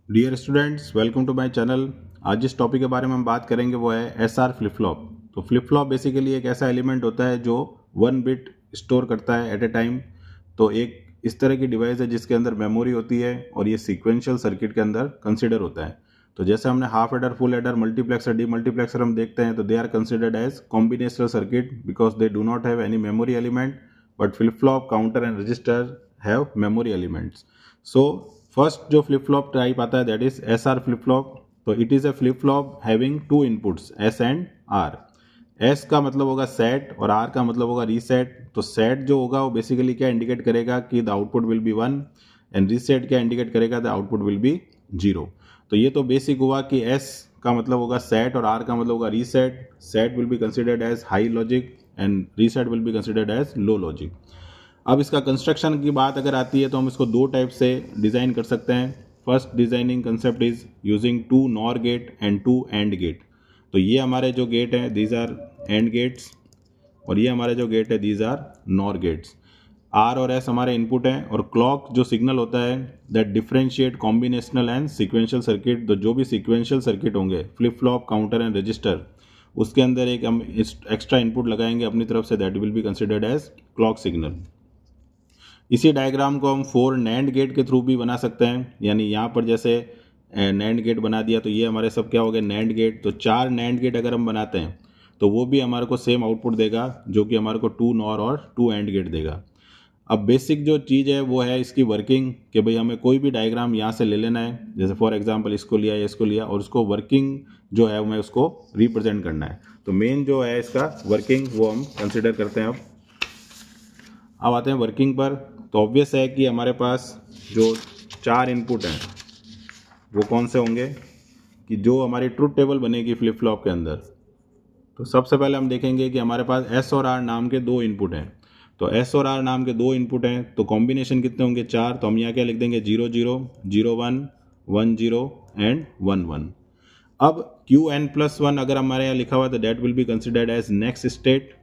Dear students, welcome to my channel. आज जिस topic के बारे में हम बात करेंगे वो है एसआर फ्लिप फ्लॉप। तो फ्लिप फ्लॉप बेसिकली एक ऐसा एलिमेंट होता है जो 1 बिट स्टोर करता है एट ए टाइम। तो एक इस तरह की डिवाइस है जिसके अंदर मेमोरी होती है और ये सीक्वेंशियल सर्किट के अंदर कंसिडर होता है। तो जैसे हमने half adder, full adder, multiplexer, demultiplexer हम देखते हैं तो they are considered as combinational circuit because they do not have any memory element, but flip flop, counter and register have memory elements. So first जो flip flop type आता है that is S R flip flop. तो it is a flip flop having two inputs S and R. S का मतलब होगा set और are का मतलब होगा रीसेट। तो सेट जो होगा वो बेसिकली क्या इंडिकेट करेगा कि the output will be 1 and reset क्या इंडिकेट करेगा द आउटपुट विल बी 0। तो ये तो बेसिक हुआ कि एस का मतलब होगा सेट और आर का मतलब होगा reset. Set will be considered as high logic and reset will be considered as low logic. अब इसका कंस्ट्रक्शन की बात अगर आती है तो हम इसको दो टाइप से डिज़ाइन कर सकते हैं। First designing concept is using 2 NOR gate and 2 AND gate. तो ये हमारे जो गेट हैं दीज आर एंड गेट्स और ये हमारे जो गेट है these are NOR gates. R और एस हमारे इनपुट हैं और क्लॉक जो सिग्नल होता है that differentiate combinational and sequential circuit. तो जो भी सीक्वेंशियल सर्किट होंगे flip flop, counter and register, उसके अंदर एक हम एक्स्ट्रा इनपुट लगाएंगे अपनी तरफ से that will be considered as clock signal. इसी डायग्राम को हम 4 नैंड गेट के थ्रू भी बना सकते हैं। यानी यहाँ पर जैसे नैंड गेट बना दिया तो ये हमारे सब क्या हो गए नैंड गेट। तो 4 नैंड गेट अगर हम बनाते हैं तो वो भी हमारे को सेम आउटपुट देगा जो कि हमारे को 2 नॉर और 2 एंड गेट देगा। अब बेसिक जो चीज़ है वो है इसकी वर्किंग कि भाई हमें कोई भी डायग्राम यहाँ से ले लेना है। जैसे फॉर एग्जांपल इसको लिया या इसको लिया और उसको वर्किंग जो है हमें उसको रिप्रेजेंट करना है। तो मेन जो है इसका वर्किंग वो हम कंसिडर करते हैं। अब आते हैं वर्किंग पर। तो ऑब्वियस है कि हमारे पास जो 4 इनपुट हैं वो कौन से होंगे कि जो हमारी ट्रुथ टेबल बनेगी फ्लिप फ्लॉप के अंदर। तो सबसे पहले हम देखेंगे कि हमारे पास एस और आर नाम के 2 इनपुट हैं। तो एस और आर नाम के 2 इनपुट हैं तो कॉम्बिनेशन कितने होंगे 4। तो हम यहाँ क्या लिख देंगे 0 0 0 1 1 0 एंड 1 1। अब क्यू एन प्लस 1 अगर हमारे यहाँ लिखा हुआ है तो that will be considered as next state.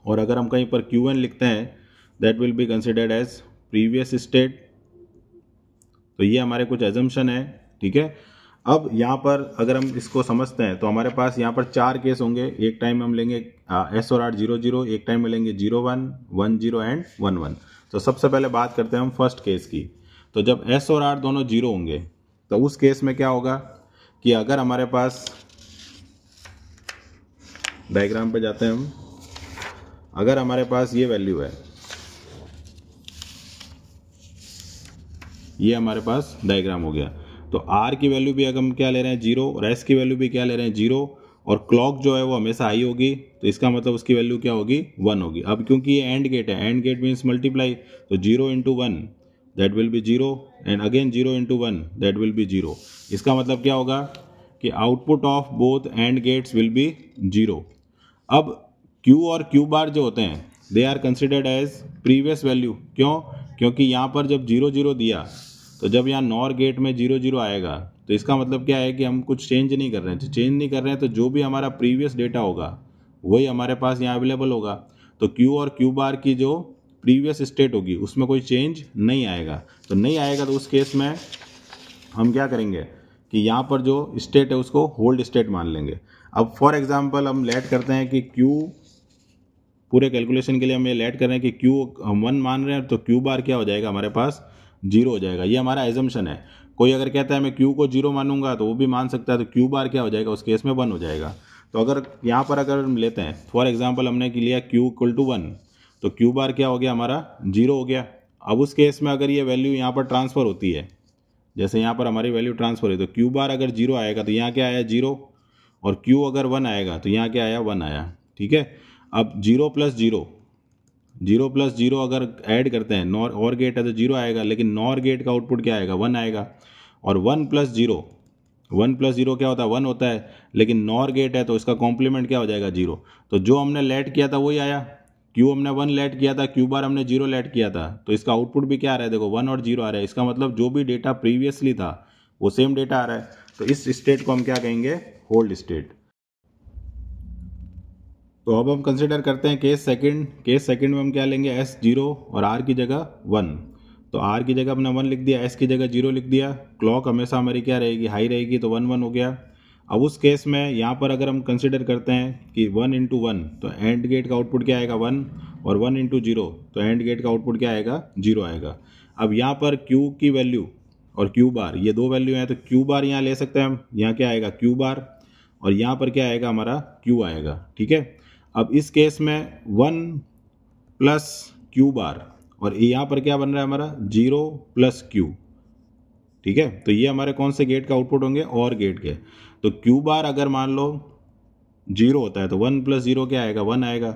और अगर हम कहीं पर क्यू एन लिखते हैं that will be considered as previous state. तो ये हमारे कुछ एजम्पशन है, ठीक है। अब यहाँ पर अगर हम इसको समझते हैं तो हमारे पास यहाँ पर 4 केस होंगे। एक टाइम में हम लेंगे एस और आर 0 0, एक टाइम में लेंगे 0 1 1 0 एंड 1 1। तो सबसे पहले बात करते हैं हम फर्स्ट केस की। तो जब एस और आर दोनों 0 होंगे तो उस केस में क्या होगा कि अगर हमारे पास डायग्राम पे जाते हैं हम, अगर हमारे पास ये वैल्यू है, ये हमारे पास डायग्राम हो गया। तो आर की वैल्यू भी अगर हम क्या ले रहे हैं 0 और एस की वैल्यू भी क्या ले रहे हैं 0 और क्लॉक जो है वो हमेशा हाई होगी तो इसका मतलब उसकी वैल्यू क्या होगी 1 होगी। अब क्योंकि ये एंड गेट है, एंड गेट मीन्स मल्टीप्लाई, तो 0 × 1 that will be 0 and again 0 × 1 that will be 0। इसका मतलब क्या होगा कि output of both AND gates will be 0। अब Q और Q बार जो होते हैं they are considered as previous value. क्यों? क्योंकि यहाँ पर जब 0 0 दिया तो जब यहाँ नॉर गेट में 0 0 आएगा तो इसका मतलब क्या है कि हम कुछ चेंज नहीं कर रहे हैं। चेंज नहीं कर रहे हैं तो जो भी हमारा प्रीवियस डेटा होगा वही हमारे पास यहाँ अवेलेबल होगा। तो Q और Q बार की जो प्रीवियस स्टेट होगी उसमें कोई चेंज नहीं आएगा। तो नहीं आएगा तो उस केस में हम क्या करेंगे कि यहाँ पर जो स्टेट है उसको होल्ड स्टेट मान लेंगे। अब फॉर एग्जांपल हम लेट करते हैं कि Q, पूरे कैलकुलेशन के लिए हम ये लेट कर रहे हैं कि Q हम 1 मान रहे हैं तो Q बार क्या हो जाएगा हमारे पास 0 हो जाएगा। ये हमारा एजम्पशन है। कोई अगर कहता है मैं Q को 0 मानूंगा तो वो भी मान सकता है, तो Q बार क्या हो जाएगा उस केस में 1 हो जाएगा। तो अगर यहाँ पर अगर हम लेते हैं फॉर एग्जाम्पल हमने लिया Q = 1 तो Q बार क्या हो गया हमारा 0 हो गया। अब उस केस में अगर ये वैल्यू यहाँ पर ट्रांसफ़र होती है, जैसे यहाँ पर हमारी वैल्यू ट्रांसफर है तो Q बार अगर 0 आएगा तो यहाँ क्या आया 0 और Q अगर 1 आएगा तो यहाँ क्या आया 1 आया, ठीक है। अब 0 + 0 अगर ऐड करते हैं, नॉर और गेट है तो 0 आएगा लेकिन नॉर गेट का आउटपुट क्या आएगा 1 आएगा। और 1 + 0 क्या होता है 1 होता है, लेकिन नॉर गेट है तो इसका कॉम्प्लीमेंट क्या हो जाएगा 0। तो जो हमने लेट किया था वही आया। Q हमने 1 लेट किया था, Q बार हमने 0 लेट किया था, तो इसका आउटपुट भी क्या आ रहा है देखो 1 और 0 आ रहा है। इसका मतलब जो भी डेटा प्रीवियसली था वो सेम डेटा आ रहा है। तो इस स्टेट को हम क्या कहेंगे होल्ड स्टेट। तो अब हम कंसिडर करते हैं केस सेकंड। केस सेकंड में हम क्या लेंगे S 0 और R की जगह 1। तो आर की जगह अपने 1 लिख दिया, एस की जगह 0 लिख दिया। क्लॉक हमेशा हमारी क्या रहेगी, हाई रहेगी, तो 1 1 हो गया। अब उस केस में यहाँ पर अगर हम कंसिडर करते हैं कि 1 × 1, तो एंड गेट का आउटपुट क्या आएगा 1, और 1 × 0, तो एंड गेट का आउटपुट क्या आएगा 0 आएगा। अब यहाँ पर Q की वैल्यू और Q बार, ये दो वैल्यू हैं, तो Q बार यहाँ ले सकते हैं हम, यहाँ क्या आएगा Q बार, और यहाँ पर क्या आएगा हमारा Q आएगा। ठीक है, अब इस केस में 1 + Q बार, और यहाँ पर क्या बन रहा है हमारा 0 + Q। ठीक है, तो ये हमारे कौन से गेट का आउटपुट होंगे, और गेट के। तो Q बार अगर मान लो 0 होता है तो 1 + 0 क्या आएगा 1 आएगा।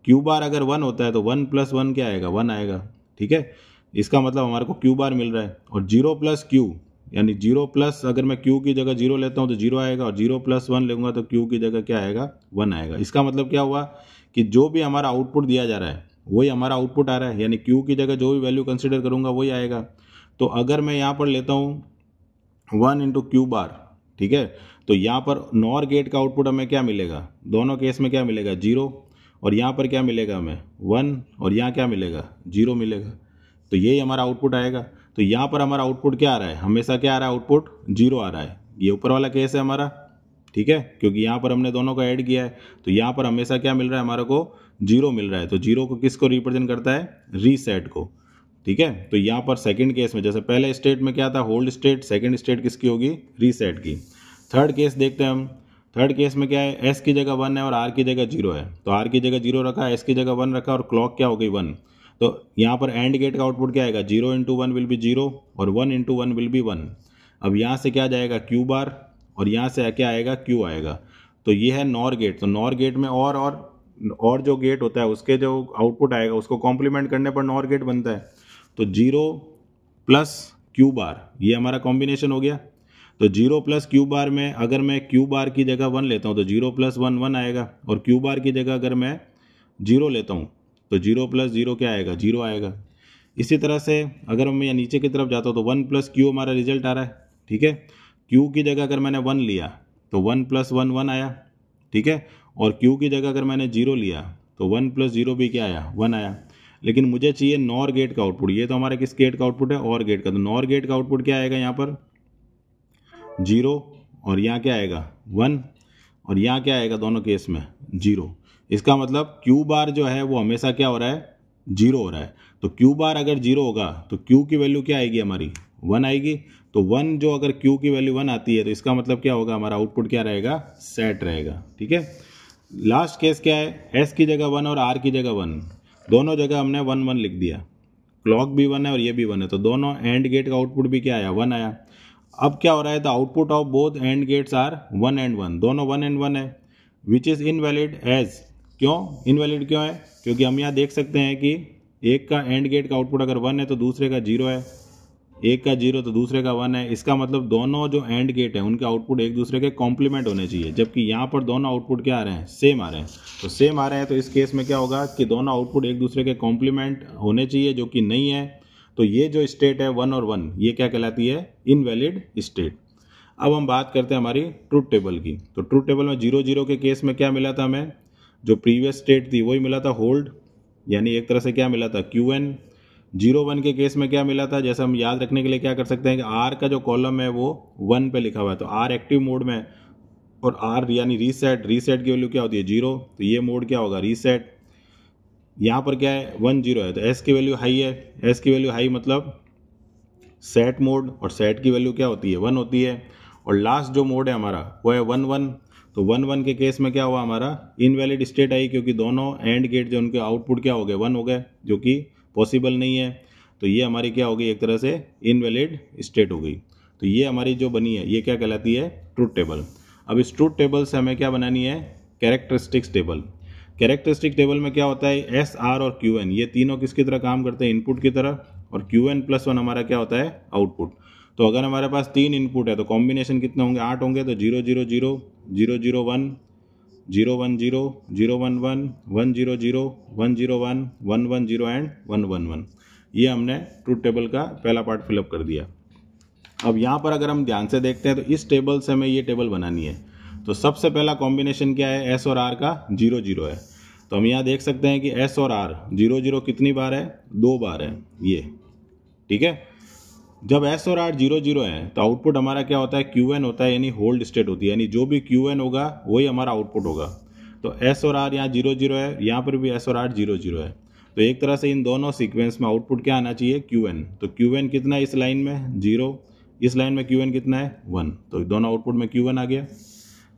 Q बार अगर 1 होता है तो 1 + 1 क्या आएगा 1 आएगा। ठीक है, इसका मतलब हमारे को Q बार मिल रहा है। और 0 + Q यानी 0 प्लस, अगर मैं Q की जगह 0 लेता हूँ तो 0 आएगा, और 0 + 1 लूँगा तो Q की जगह क्या आएगा 1 आएगा। इसका मतलब क्या हुआ कि जो भी हमारा आउटपुट दिया जा रहा है वही हमारा आउटपुट आ रहा है, यानी Q की जगह जो भी वैल्यू कंसिडर करूँगा वही आएगा। तो अगर मैं यहाँ पर लेता हूँ 1 × Q बार, ठीक है, तो यहाँ पर नॉर गेट का आउटपुट हमें क्या मिलेगा, दोनों केस में क्या मिलेगा 0, और यहाँ पर क्या मिलेगा हमें 1, और यहाँ क्या मिलेगा 0 मिलेगा। तो यही हमारा आउटपुट आएगा। तो यहाँ पर हमारा आउटपुट क्या आ रहा है, हमेशा क्या आ रहा है आउटपुट 0 आ रहा है। ये ऊपर वाला केस है हमारा, ठीक है, क्योंकि यहाँ पर हमने दोनों को ऐड किया है, तो यहाँ पर हमेशा क्या मिल रहा है हमारे को 0 मिल रहा है। तो 0 को किसको रिप्रेजेंट करता है, रीसेट को। ठीक है, तो यहाँ पर सेकंड केस में जैसे पहले स्टेट में क्या था होल्ड स्टेट, सेकंड स्टेट किसकी होगी रीसेट की। थर्ड केस देखते हैं हम। थर्ड केस में क्या है, एस की जगह 1 है और आर की जगह 0 है, तो आर की जगह 0 रखा, एस की जगह 1 रखा, और क्लॉक क्या हो गई 1। तो यहाँ पर एंड गेट का आउटपुट क्या आएगा 0 × 1 विल बी 0, और 1 × 1 विल बी 1। अब यहाँ से क्या जाएगा Q बार, और यहाँ से क्या आएगा Q आएगा। तो ये है नॉर गेट। तो नॉर गेट में और जो गेट होता है उसके जो आउटपुट आएगा उसको कॉम्प्लीमेंट करने पर नॉर गेट बनता है। तो 0 + Q बार, ये हमारा कॉम्बिनेशन हो गया। तो 0 + Q बार में अगर मैं Q बार की जगह 1 लेता हूँ तो 0 + 1 1 आएगा, और Q बार की जगह अगर मैं 0 लेता हूँ तो 0 + 0 क्या आएगा 0 आएगा। इसी तरह से अगर मैं यहाँ नीचे की तरफ जाता हूँ तो 1 + Q हमारा रिजल्ट आ रहा है। ठीक है, Q की जगह अगर मैंने 1 लिया तो 1 + 1 1 आया। ठीक है, और Q की जगह अगर मैंने 0 लिया तो 1 + 0 भी क्या आया 1 आया। लेकिन मुझे चाहिए नॉर गेट का आउटपुट। ये तो हमारा किस गेट का आउटपुट है, और गेट का। तो नॉर गेट का आउटपुट क्या आएगा यहाँ पर 0, और यहाँ क्या आएगा 1, और यहाँ क्या आएगा दोनों केस में 0। इसका मतलब Q बार जो है वो हमेशा क्या हो रहा है 0 हो रहा है। तो Q बार अगर 0 होगा तो Q की वैल्यू क्या आएगी हमारी 1 आएगी। तो 1 जो अगर Q की वैल्यू 1 आती है तो इसका मतलब क्या होगा, हमारा आउटपुट क्या रहेगा सेट रहेगा। ठीक है, लास्ट केस क्या है, S की जगह 1 और R की जगह 1, दोनों जगह हमने 1 1 लिख दिया। क्लॉक भी 1 है और ये भी 1 है, तो दोनों एंड गेट का आउटपुट भी क्या आया 1 आया। अब क्या हो रहा है, the output of both AND gates are 1 and 1, दोनों 1 and 1 है, विच इज़ इनवैलिड एज। क्यों इनवैलिड क्यों है, क्योंकि हम यहाँ देख सकते हैं कि एक का एंड गेट का आउटपुट अगर 1 है तो दूसरे का 0 है, एक का 0 तो दूसरे का 1 है। इसका मतलब दोनों जो एंड गेट है उनके आउटपुट एक दूसरे के कॉम्प्लीमेंट होने चाहिए, जबकि यहाँ पर दोनों आउटपुट क्या आ रहे हैं सेम आ रहे हैं। तो सेम आ रहे हैं तो इस केस में क्या होगा कि दोनों आउटपुट एक दूसरे के कॉम्प्लीमेंट होने चाहिए, जो कि नहीं है। तो ये जो स्टेट है 1 और 1, ये क्या कहलाती है इनवैलिड स्टेट। अब हम बात करते हैं हमारी ट्रूथ टेबल की। तो ट्रूथ टेबल में 0 0 के केस में क्या मिला था हमें, जो प्रीवियस स्टेट थी वही मिला था होल्ड, यानी एक तरह से क्या मिला था QN। 0 1 के केस में क्या मिला था, जैसे हम याद रखने के लिए क्या कर सकते हैं कि R का जो कॉलम है वो 1 पे लिखा हुआ है, तो R एक्टिव मोड में, और R यानी रीसेट की वैल्यू क्या होती है 0, तो ये मोड क्या होगा रीसेट। यहाँ पर क्या है 1 0 है, तो S की वैल्यू हाई है, S की वैल्यू हाई मतलब सेट मोड, और सेट की वैल्यू क्या होती है 1 होती है। और लास्ट जो मोड है हमारा वो है 1 1, तो 1 1 के केस में क्या हुआ हमारा इनवैलिड स्टेट आई, क्योंकि दोनों एंड गेट जो उनके आउटपुट क्या हो गए 1 हो गए, जो कि पॉसिबल नहीं है। तो ये हमारी क्या हो गई एक तरह से इनवैलिड स्टेट हो गई। तो ये हमारी जो बनी है ये क्या कहलाती है ट्रूथ टेबल। अब इस ट्रूथ टेबल से हमें क्या बनानी है कैरेक्टरिस्टिक्स टेबल। कैरेक्टरिस्टिक टेबल में क्या होता है S R और QN, ये तीनों किसकी तरह काम करते हैं इनपुट की तरह, और QN + 1 हमारा क्या होता है आउटपुट। तो अगर हमारे पास 3 इनपुट है तो कॉम्बिनेशन कितने होंगे 8 होंगे। तो 0 0 0 0 0 1 0 1 0 0 1 1 1 0 0 1 0 1 1 1 0 एंड 1 1 1। ये हमने ट्रूथ टेबल का पहला पार्ट फिलअप कर दिया। अब यहाँ पर अगर हम ध्यान से देखते हैं तो इस टेबल से हमें ये टेबल बनानी है। तो सबसे पहला कॉम्बिनेशन क्या है S और R का 0 0 है। तो हम यहाँ देख सकते हैं कि S और R 0 0 कितनी बार है 2 बार है ये, ठीक है। जब एस और आर 0 0 है तो आउटपुट हमारा क्या होता है, क्यू एन होता है, यानी होल्ड स्टेट होती है, यानी जो भी क्यू एन होगा वही हमारा आउटपुट होगा। तो एस और आर यहाँ 0 0 है, यहाँ पर भी एस और आर 0 0 है। तो एक तरह से इन दोनों सीक्वेंस में आउटपुट क्या आना चाहिए, क्यू एन। तो क्यू एन कितना है इस लाइन में, 0, इस लाइन में क्यू एन कितना है, 1। तो दोनों आउटपुट में क्यू एन आ गया।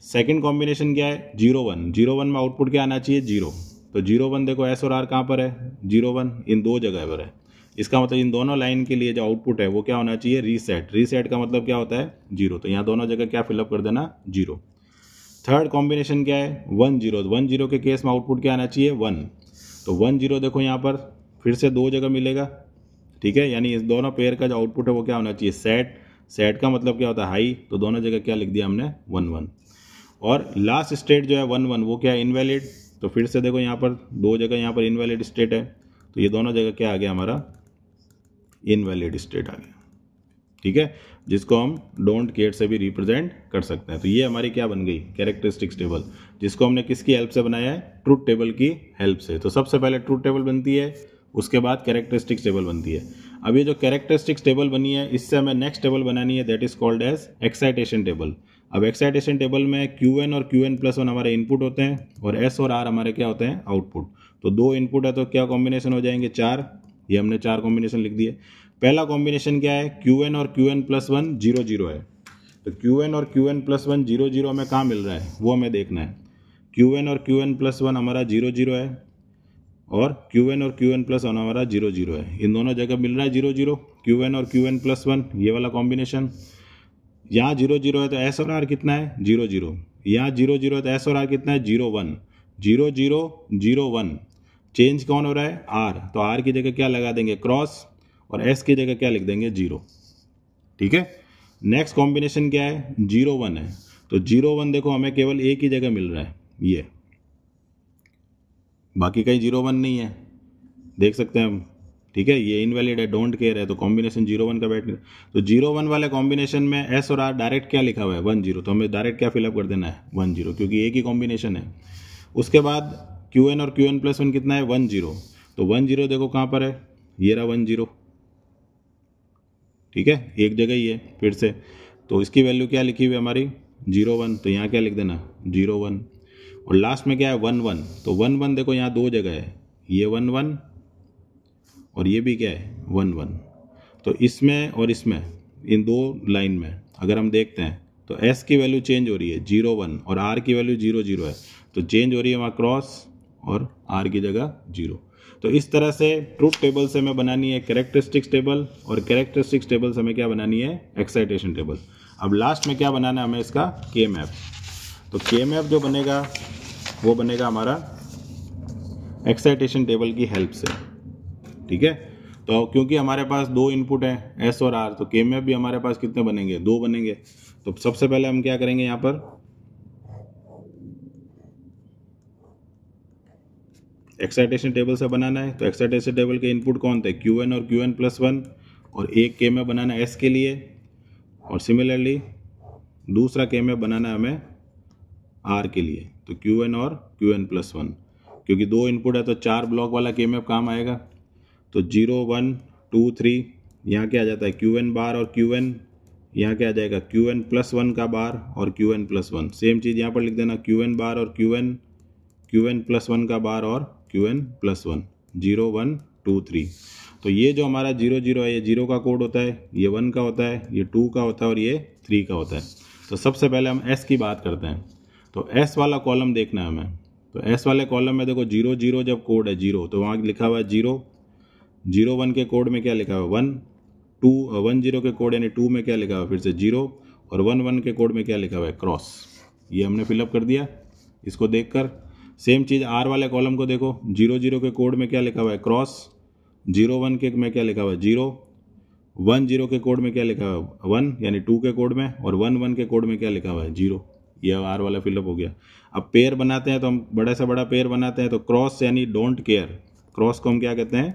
सेकेंड कॉम्बिनेशन क्या है, 0 1, 0 1 में आउटपुट क्या आना चाहिए, 0। तो 0 1 देखो एस और आर कहाँ पर है, 0 1 इन दो जगह पर है। इसका मतलब इन दोनों लाइन के लिए जो आउटपुट है वो क्या होना चाहिए, रीसेट। रीसेट का मतलब क्या होता है, 0। तो यहाँ दोनों जगह क्या फिलअप कर देना, 0। थर्ड कॉम्बिनेशन क्या है, 1 0। 1 0 के केस में आउटपुट क्या आना चाहिए, 1। तो 1 0 देखो यहाँ पर फिर से दो जगह मिलेगा, ठीक है। यानी इस दोनों पेयर का जो आउटपुट है वो क्या होना चाहिए, सेट। सेट का मतलब क्या होता है, हाई। तो दोनों जगह क्या लिख दिया हमने, 1 1। और लास्ट स्टेट जो है 1 1 वो क्या है, इनवैलिड। तो फिर से देखो यहाँ पर दो जगह यहाँ पर इनवैलिड स्टेट है, तो ये दोनों जगह क्या आ गया हमारा, इनवैलिड स्टेट आ गया, ठीक है, जिसको हम डोंट केयर से भी रिप्रेजेंट कर सकते हैं। तो ये हमारी क्या बन गई, कैरेक्टरिस्टिक्स टेबल, जिसको हमने किसकी हेल्प से बनाया है, ट्रूथ टेबल की हेल्प से। तो सबसे पहले ट्रूथ टेबल बनती है, उसके बाद कैरेक्टरिस्टिक्स टेबल बनती है। अब ये जो कैरेक्टरिस्टिक्स टेबल बनी है, इससे हमें नेक्स्ट टेबल बनानी है, that is called as excitation table. अब एक्साइटेशन टेबल में क्यू एन और क्यू एन प्लस 1 हमारे इनपुट होते हैं, और एस और आर हमारे क्या होते हैं, आउटपुट। तो दो इनपुट है तो क्या कॉम्बिनेशन हो जाएंगे, 4। ये हमने 4 कॉम्बिनेशन लिख दिए। पहला कॉम्बिनेशन क्या है, क्यू एन और क्यू एन प्लस 1 0 0 है। तो क्यू एन और क्यू एन प्लस 1 0 0 हमें कहाँ मिल रहा है, वो हमें देखना है। क्यू एन और क्यू एन प्लस 1 हमारा 0 0 है, और क्यू एन और क्यू एन प्लस 1 हमारा 0 0 है। इन दोनों जगह मिल रहा है 0 0, क्यू एन और क्यू एन प्लस 1, ये वाला कॉम्बिनेशन। यहाँ 0 0 है तो एस और आर कितना है, 0 0। यहाँ 0 0 है तो एस और आर कितना है, 0 1। 0 0 0 1 चेंज कौन हो रहा है, आर। तो आर की जगह क्या लगा देंगे, क्रॉस, और एस की जगह क्या लिख देंगे, 0, ठीक है। नेक्स्ट कॉम्बिनेशन क्या है, 0 1 है। तो 0 1 देखो हमें केवल एक ही जगह मिल रहा है, ये, बाकी कहीं 0 1 नहीं है, देख सकते हैं हम, ठीक है। ये इनवैलिड है, डोंट केयर है, तो कॉम्बिनेशन 0 1 का बैठ गया। तो 0 1 वाले कॉम्बिनेशन में एस और आर डायरेक्ट क्या लिखा हुआ है, 1 0। तो हमें डायरेक्ट क्या फिलअप कर देना है, 1 0, क्योंकि एक ही कॉम्बिनेशन है। उसके बाद क्यू एन और क्यू एन प्लस 1 कितना है, 1 0। तो 1 0 देखो कहाँ पर है, ये रहा 1 0, ठीक है, एक जगह ही है फिर से। तो इसकी वैल्यू क्या लिखी हुई है हमारी, 0 1। तो यहाँ क्या लिख देना, 0 1। और लास्ट में क्या है, 1 1। तो 1 1 देखो यहाँ दो जगह है, ये 1 1 और ये भी क्या है, 1 1। तो इसमें और इसमें, इन दो लाइन में अगर हम देखते हैं तो एस की वैल्यू चेंज हो रही है 0 1, और आर की वैल्यू 0 0 है। तो चेंज हो रही है वहाँ क्रॉस, और आर की जगह 0। तो इस तरह से ट्रूथ टेबल से हमें बनानी है कैरेक्टरिस्टिक्स टेबल, और कैरेक्टरिस्टिक्स टेबल से हमें क्या बनानी है, एक्साइटेशन टेबल। अब लास्ट में क्या बनाना है हमें, इसका के मैप। तो के मैप जो बनेगा वो बनेगा हमारा एक्साइटेशन टेबल की हेल्प से, ठीक है। तो क्योंकि हमारे पास दो इनपुट हैं, एस और आर, तो के मैप भी हमारे पास कितने बनेंगे, 2 बनेंगे। तो सबसे पहले हम क्या करेंगे, यहाँ पर एक्साइटेशन टेबल से बनाना है। तो एक्साइटेशन टेबल के इनपुट कौन थे, क्यू एन और क्यू एन प्लस 1, और एक के मैप बनाना है एस के लिए, और सिमिलरली दूसरा के मैप बनाना है हमें आर के लिए। तो क्यू एन और क्यू एन प्लस 1, क्योंकि दो इनपुट है तो 4 ब्लॉक वाला के मैप काम आएगा। तो 0 1 2 3 यहाँ क्या आ जाता है, क्यू एन बार और क्यू एन, यहाँ क्या आ जाएगा, क्यू एन प्लस 1 का बार और क्यू एन प्लस 1। सेम चीज़ यहाँ पर लिख देना, क्यू एन बार और क्यू एन प्लस 1 का बार और क्यू एन प्लस 1, 0 1 2 3। तो ये जो हमारा 0 0 है, ये 0 का कोड होता है, ये 1 का होता है, ये 2 का होता है, और ये 3 का होता है। तो सबसे पहले हम एस की बात करते हैं। तो एस वाला कॉलम देखना है हमें। तो एस वाले कॉलम में देखो 0 0 जब कोड है 0, तो वहाँ लिखा हुआ है 0। 0 1 के कोड में क्या लिखा हुआ है 1, 1 0 के कोड यानी 2 में क्या लिखा हुआ है फिर से 0, और 1 1 के कोड में क्या लिखा हुआ है, क्रॉस। ये हमने फिलअप कर दिया इसको देखकर। सेम चीज़ आर वाले कॉलम को देखो, 0 0 के कोड में क्या लिखा हुआ है, क्रॉस। 0 1 के में क्या लिखा हुआ है, 0। 1 0 के कोड में क्या लिखा हुआ है, 1 यानी 2 के कोड में, और 1 1 के कोड में क्या लिखा हुआ है, 0। ये आर वाला फिलअप हो गया। अब पेयर बनाते हैं तो हम बड़े से बड़ा पेयर बनाते हैं। तो क्रॉस यानी डोंट केयर, क्रॉस को हम क्या कहते हैं,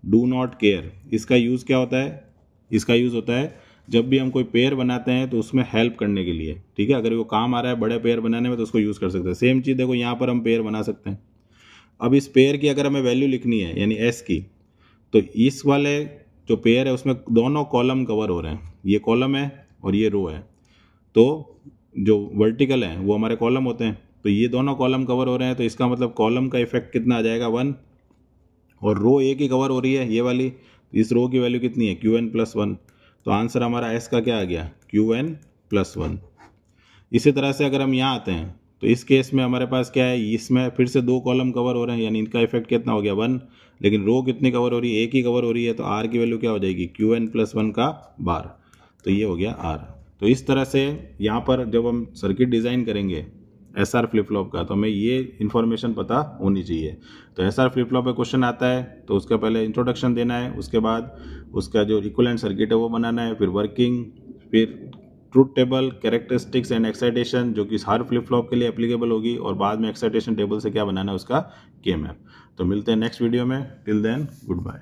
डू नॉट केयर। इसका यूज़ क्या होता है, इसका यूज़ होता है जब भी हम कोई पेयर बनाते हैं तो उसमें हेल्प करने के लिए, ठीक है। अगर वो काम आ रहा है बड़े पेयर बनाने में तो उसको यूज़ कर सकते हैं। सेम चीज़ देखो यहाँ पर हम पेयर बना सकते हैं। अब इस पेयर की अगर हमें वैल्यू लिखनी है यानी एस की, तो इस वाले जो पेयर है उसमें दोनों कॉलम कवर हो रहे हैं, ये कॉलम है और ये रो है। तो जो वर्टिकल है वो हमारे कॉलम होते हैं, तो ये दोनों कॉलम कवर हो रहे हैं, तो इसका मतलब कॉलम का इफेक्ट कितना आ जाएगा 1, और रो एक ही कवर हो रही है ये वाली, तो इस रो की वैल्यू कितनी है Qn+1। तो आंसर हमारा एस का क्या आ गया Qn+1। इसी तरह से अगर हम यहाँ आते हैं तो इस केस में हमारे पास क्या है, इसमें फिर से 2 कॉलम कवर हो रहे हैं, यानी इनका इफेक्ट कितना हो गया 1, लेकिन रो कितनी कवर हो रही है, एक ही कवर हो रही है, तो आर की वैल्यू क्या हो जाएगी Qn+1 का बार, तो ये हो गया आर। तो इस तरह से यहाँ पर जब हम सर्किट डिज़ाइन करेंगे एसआर फ्लिप फ्लॉप का, तो हमें ये इन्फॉर्मेशन पता होनी चाहिए। तो एसआर फ्लिप फ्लॉप पे क्वेश्चन आता है तो उसका पहले इंट्रोडक्शन देना है, उसके बाद उसका जो इक्विवेलेंट सर्किट है वो बनाना है, फिर वर्किंग, फिर truth table, characteristics and excitation जो कि हर फ्लिप फ्लॉप के लिए एप्लीकेबल होगी, और बाद में एक्साइटेशन टेबल से क्या बनाना है उसका के मैप। तो मिलते हैं नेक्स्ट वीडियो में, टिल देन गुड बाय।